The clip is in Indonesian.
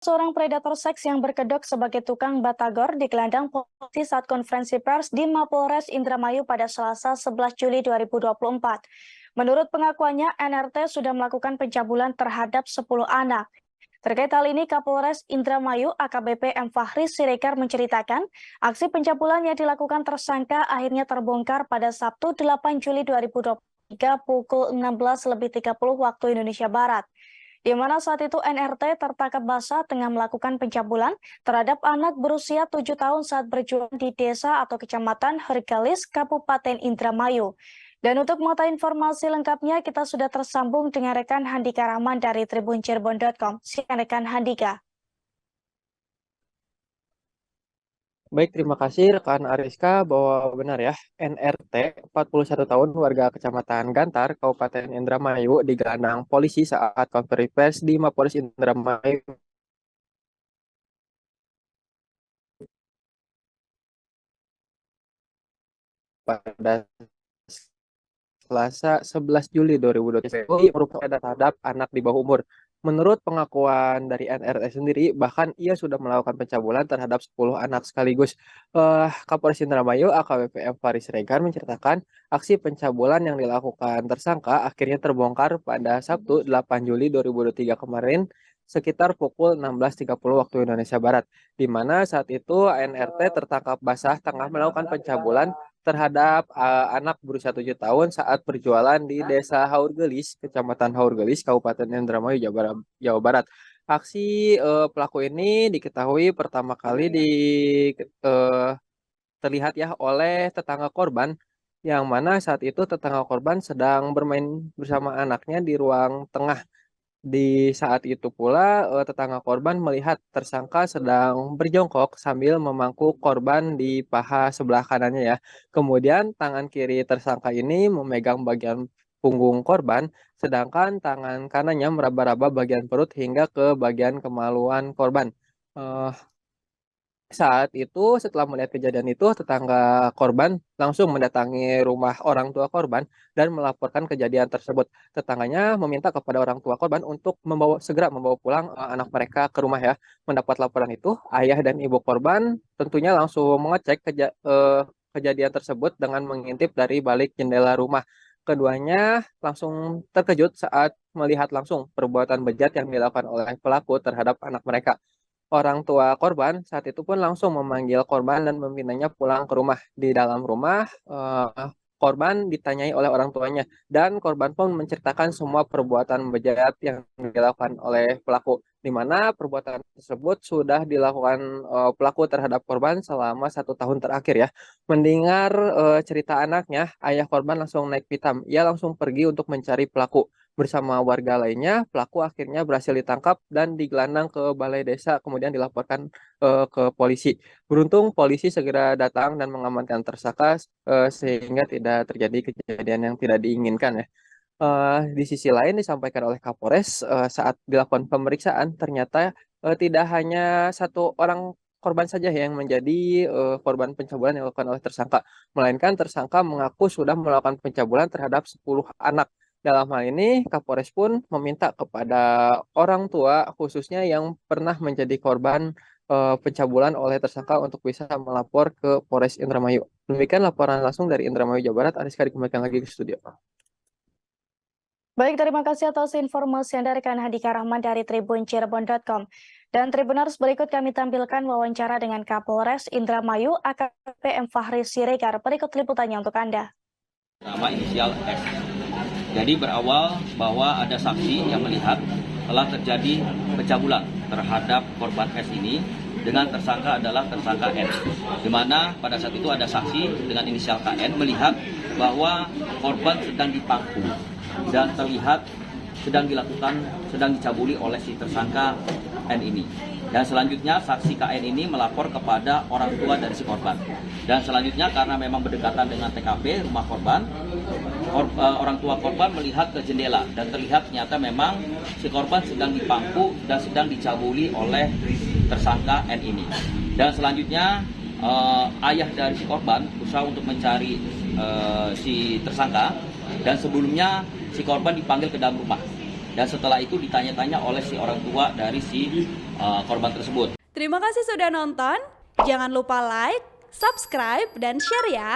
Seorang predator seks yang berkedok sebagai tukang batagor digelandang polisi saat konferensi pers di Mapolres Indramayu pada Selasa 11 Juli 2024. Menurut pengakuannya, NRT sudah melakukan pencabulan terhadap 10 anak. Terkait hal ini, Kapolres Indramayu AKBP M. Fahri Siregar menceritakan, aksi pencabulan yang dilakukan tersangka akhirnya terbongkar pada Sabtu 8 Juli 2023 pukul 16.30 waktu Indonesia Barat, di mana saat itu NRT tertangkap basah tengah melakukan pencabulan terhadap anak berusia 7 tahun saat berjualan di desa atau kecamatan Hergalis, Kabupaten Indramayu. Dan untuk mengetahui informasi lengkapnya, kita sudah tersambung dengan rekan Handika Rahman dari tribuncirebon.com. Silakan rekan Handika. Baik, terima kasih rekan Ariska bahwa benar ya, NRT 41 tahun warga Kecamatan Gantar, Kabupaten Indramayu digelandang polisi saat konferensi pers di Mapolres Indramayu pada Selasa 11 Juli 2023 merupakan terhadap anak di bawah umur. Menurut pengakuan dari NRT sendiri, bahkan ia sudah melakukan pencabulan terhadap 10 anak sekaligus. Kapolres Indramayu AKBP M. Faris Regar menceritakan aksi pencabulan yang dilakukan tersangka akhirnya terbongkar pada Sabtu 8 Juli 2023 kemarin sekitar pukul 16.30 waktu Indonesia Barat, di mana saat itu NRT tertangkap basah tengah melakukan pencabulan terhadap anak berusia 7 tahun saat berjualan di Desa Haurgelis, Kecamatan Haurgelis, Kabupaten Indramayu, Jawa Barat. Aksi pelaku ini diketahui pertama kali eh, terlihat ya oleh tetangga korban, yang mana saat itu tetangga korban sedang bermain bersama anaknya di ruang tengah. Di saat itu pula tetangga korban melihat tersangka sedang berjongkok sambil memangku korban di paha sebelah kanannya ya. Kemudian tangan kiri tersangka ini memegang bagian punggung korban, sedangkan tangan kanannya meraba-raba bagian perut hingga ke bagian kemaluan korban. Eh, Saat itu, setelah melihat kejadian itu, tetangga korban langsung mendatangi rumah orang tua korban dan melaporkan kejadian tersebut. Tetangganya meminta kepada orang tua korban untuk segera membawa pulang anak mereka ke rumah ya. Mendapat laporan itu, ayah dan ibu korban tentunya langsung mengecek kejadian tersebut dengan mengintip dari balik jendela rumah. Keduanya langsung terkejut saat melihat langsung perbuatan bejat yang dilakukan oleh pelaku terhadap anak mereka. Orang tua korban saat itu pun langsung memanggil korban dan memintanya pulang ke rumah. Di dalam rumah, korban ditanyai oleh orang tuanya dan korban pun menceritakan semua perbuatan bejat yang dilakukan oleh pelaku, di mana perbuatan tersebut sudah dilakukan pelaku terhadap korban selama 1 tahun terakhir ya. Mendengar cerita anaknya, ayah korban langsung naik pitam. Ia langsung pergi untuk mencari pelaku. Bersama warga lainnya, pelaku akhirnya berhasil ditangkap dan digelandang ke balai desa, kemudian dilaporkan ke polisi. Beruntung polisi segera datang dan mengamankan tersangka sehingga tidak terjadi kejadian yang tidak diinginkan ya. Di sisi lain disampaikan oleh Kapolres saat dilakukan pemeriksaan ternyata tidak hanya satu orang korban saja yang menjadi korban pencabulan yang dilakukan oleh tersangka, melainkan tersangka mengaku sudah melakukan pencabulan terhadap 10 anak. Dalam hal ini, Kapolres pun meminta kepada orang tua khususnya yang pernah menjadi korban pencabulan oleh tersangka untuk bisa melapor ke Polres Indramayu. Demikian laporan langsung dari Indramayu, Jawa Barat. Ariska dikembalikan lagi ke studio. Baik, terima kasih atas informasi Anda rekan Handika Rahman dari tribuncirebon.com. Dan Tribuners, berikut kami tampilkan wawancara dengan Kapolres Indramayu AKBP M. Fahri Siregar. Berikut liputannya untuk Anda. Nama inisial S. Jadi berawal bahwa ada saksi yang melihat telah terjadi pencabulan terhadap korban S ini dengan tersangka adalah tersangka N. Di mana pada saat itu ada saksi dengan inisial KN melihat bahwa korban sedang dipangku dan terlihat sedang dicabuli oleh si tersangka N ini. Dan selanjutnya saksi KN ini melapor kepada orang tua dari si korban. Dan selanjutnya karena memang berdekatan dengan TKP rumah korban, orang tua korban melihat ke jendela dan terlihat ternyata memang si korban sedang dipangku dan sedang dicabuli oleh tersangka N ini. Dan selanjutnya ayah dari si korban berusaha untuk mencari si tersangka, dan sebelumnya si korban dipanggil ke dalam rumah. Dan setelah itu ditanya-tanya oleh si orang tua dari si korban tersebut. Terima kasih sudah nonton. Jangan lupa like, subscribe, dan share ya.